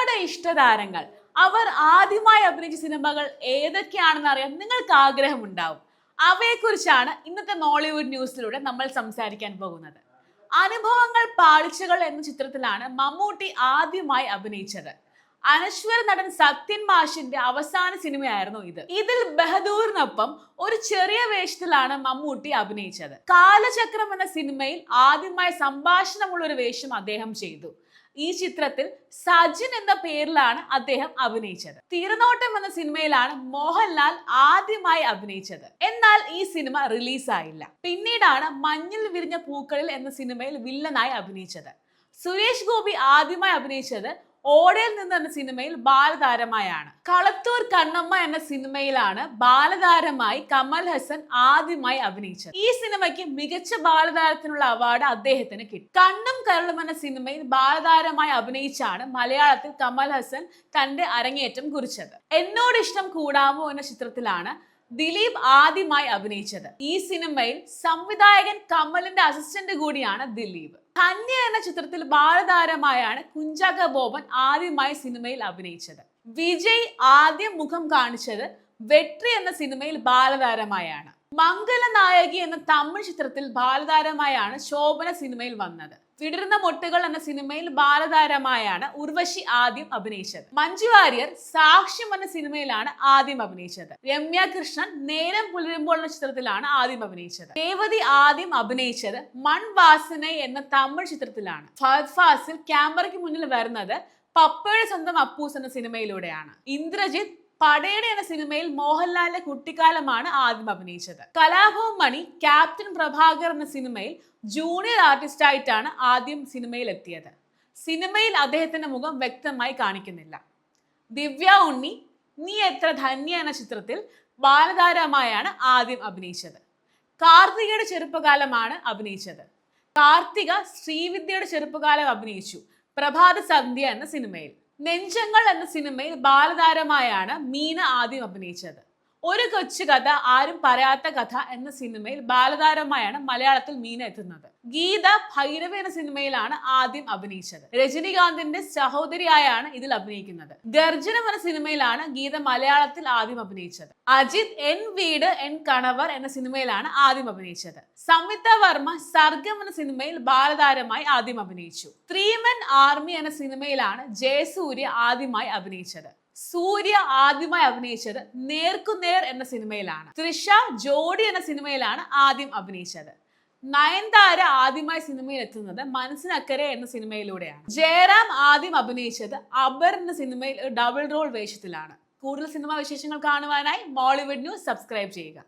നമ്മുടെ ഇഷ്ടതാരങ്ങൾ അവർ ആദ്യമായി അഭിനയിച്ച സിനിമകൾ ഏതൊക്കെയാണെന്ന് അറിയാൻ നിങ്ങൾക്ക് ആഗ്രഹമുണ്ടാവും. അവയെക്കുറിച്ചാണ് ഇന്നത്തെ മോളിവുഡ് ന്യൂസിലൂടെ നമ്മൾ സംസാരിക്കാൻ പോകുന്നത്. അനുഭവങ്ങൾ പാളിച്ചകൾ എന്ന ചിത്രത്തിലാണ് മമ്മൂട്ടി ആദ്യമായി അഭിനയിച്ചത്. അനശ്വര നടൻ സത്യൻ മാഷിന്റെ അവസാന സിനിമയായിരുന്നു ഇത്. ഇതിൽ ബഹദൂറിനൊപ്പം ഒരു ചെറിയ വേഷത്തിലാണ് മമ്മൂട്ടി അഭിനയിച്ചത്. കാലചക്രം എന്ന സിനിമയിൽ ആദ്യമായി സംഭാഷണമുള്ള ഒരു വേഷം അദ്ദേഹം ചെയ്തു. ഈ ചിത്രത്തിൽ സജിൻ എന്ന പേരിലാണ് അദ്ദേഹം അഭിനയിച്ചത്. തിരനോട്ടം എന്ന സിനിമയിലാണ് മോഹൻലാൽ ആദ്യമായി അഭിനയിച്ചത്. എന്നാൽ ഈ സിനിമ റിലീസായില്ല. പിന്നീടാണ് മഞ്ഞിൽ വിരിഞ്ഞ പൂക്കളിൽ എന്ന സിനിമയിൽ വില്ലനായി അഭിനയിച്ചത്. സുരേഷ് ഗോപി ആദ്യമായി അഭിനയിച്ചത് ഓടയിൽ നിന്ന് എന്ന സിനിമയിൽ ബാലതാരമായാണ്. കളത്തൂർ കണ്ണമ്മ എന്ന സിനിമയിലാണ് ബാലതാരമായി കമൽ ഹസൻ ആദ്യമായി അഭിനയിച്ചത്. ഈ സിനിമയ്ക്ക് മികച്ച ബാലതാരത്തിനുള്ള അവാർഡ് അദ്ദേഹത്തിന് കിട്ടി. കണ്ണും കരളും എന്ന സിനിമയിൽ ബാലതാരമായി അഭിനയിച്ചാണ് മലയാളത്തിൽ കമൽ ഹസൻ തന്റെ അരങ്ങേറ്റം കുറിച്ചത്. എന്നോട് ഇഷ്ടം കൂടാമോ എന്ന ചിത്രത്തിലാണ് ദിലീപ് ആദ്യമായി അഭിനയിച്ചത്. ഈ സിനിമയിൽ സംവിധായകൻ കമലിന്റെ അസിസ്റ്റന്റ് കൂടിയാണ് ദിലീപ്. ധന്യ എന്ന ചിത്രത്തിൽ ബാലതാരമായാണ് കുഞ്ചാക്ക ബോബൻ ആദ്യമായി സിനിമയിൽ അഭിനയിച്ചത്. വിജയ് ആദ്യം മുഖം കാണിച്ചത് വെട്രി എന്ന സിനിമയിൽ ബാലതാരമായാണ്. മംഗലനായകി എന്ന തമിഴ് ചിത്രത്തിൽ ബാലതാരമായാണ് ശോഭന സിനിമയിൽ വന്നത്. വിടർന്ന മൊട്ടുകൾ എന്ന സിനിമയിൽ ബാലതാരമായാണ് ഉർവശി ആദ്യം അഭിനയിച്ചത്. മഞ്ജു വാര്യർ സാക്ഷ്യം എന്ന സിനിമയിലാണ് ആദ്യം അഭിനയിച്ചത്. രമ്യ കൃഷ്ണൻ നേരം പുലരുമ്പോൾ എന്ന ചിത്രത്തിലാണ് ആദ്യം അഭിനയിച്ചത്. രേവതി ആദ്യം അഭിനയിച്ചത് മൺവാസനൈ എന്ന തമിഴ് ചിത്രത്തിലാണ്. ഫഹദ് ഫാസിൽ ക്യാമറയ്ക്ക് മുന്നിൽ വരുന്നത് പപ്പയുടെ സ്വന്തം അപ്പൂസ് എന്ന സിനിമയിലൂടെയാണ്. ഇന്ദ്രജിത്ത് പടയണി എന്ന സിനിമയിൽ മോഹൻലാലിന്റെ കുട്ടിക്കാലമാണ് ആദ്യം അഭിനയിച്ചത്. കലാഭവൻ മണി ക്യാപ്റ്റൻ പ്രഭാകർ എന്ന സിനിമയിൽ ജൂനിയർ ആർട്ടിസ്റ്റ് ആയിട്ടാണ് ആദ്യം സിനിമയിൽ എത്തിയത്. സിനിമയിൽ അദ്ദേഹത്തിന്റെ മുഖം വ്യക്തമായി കാണിക്കുന്നില്ല. ദിവ്യ ഉണ്ണി നീ എത്ര ധന്യ എന്ന ചിത്രത്തിൽ ബാലതാരമായാണ് ആദ്യം അഭിനയിച്ചത്. കാർത്തികയുടെ ചെറുപ്പകാലമാണ് അഭിനയിച്ചത്. കാർത്തിക ശ്രീവിദ്യയുടെ ചെറുപ്പകാലം അഭിനയിച്ചു പ്രഭാത സന്ധ്യ എന്ന സിനിമയിൽ. നെഞ്ചങ്ങൾ എന്ന സിനിമയിൽ ബാലതാരമായാണ് മീന ആദ്യം അഭിനയിച്ചത്. ഒരു കൊച്ചു കഥ ആരും പറയാത്ത കഥ എന്ന സിനിമയിൽ ബാലതാരമായാണ് മലയാളത്തിൽ മീന എത്തുന്നത്. ഗീത ഭൈരവ എന്ന സിനിമയിലാണ് ആദ്യം അഭിനയിച്ചത്. രജനികാന്തിന്റെ സഹോദരിയായാണ് ഇതിൽ അഭിനയിക്കുന്നത്. ഗർജനം എന്ന സിനിമയിലാണ് ഗീത മലയാളത്തിൽ ആദ്യം അഭിനയിച്ചത്. അജിത് എൻ വീട് എൻ കണവർ എന്ന സിനിമയിലാണ് ആദ്യം അഭിനയിച്ചത്. സംയുക്ത വർമ്മ സർഗം എന്ന സിനിമയിൽ ബാലതാരമായി ആദ്യം അഭിനയിച്ചു. ത്രീ മെൻ ആർമി എന്ന സിനിമയിലാണ് ജയസൂര്യ ആദ്യമായി അഭിനയിച്ചത്. സൂര്യ ആദ്യമായി അഭിനയിച്ചത് നേർക്കുനേർ എന്ന സിനിമയിലാണ്. തൃഷ ജോഡി എന്ന സിനിമയിലാണ് ആദ്യം അഭിനയിച്ചത്. നയൻതാര ആദ്യമായി സിനിമയിൽ എത്തുന്നത് മനസ്സിനക്കരെ എന്ന സിനിമയിലൂടെയാണ്. ജയറാം ആദ്യം അഭിനയിച്ചത് അബർ എന്ന സിനിമയിൽ ഡബിൾ റോൾ വേഷത്തിലാണ്. കൂടുതൽ സിനിമാ വിശേഷങ്ങൾ കാണുവാനായി മോളിവുഡ് ന്യൂസ് സബ്സ്ക്രൈബ് ചെയ്യുക.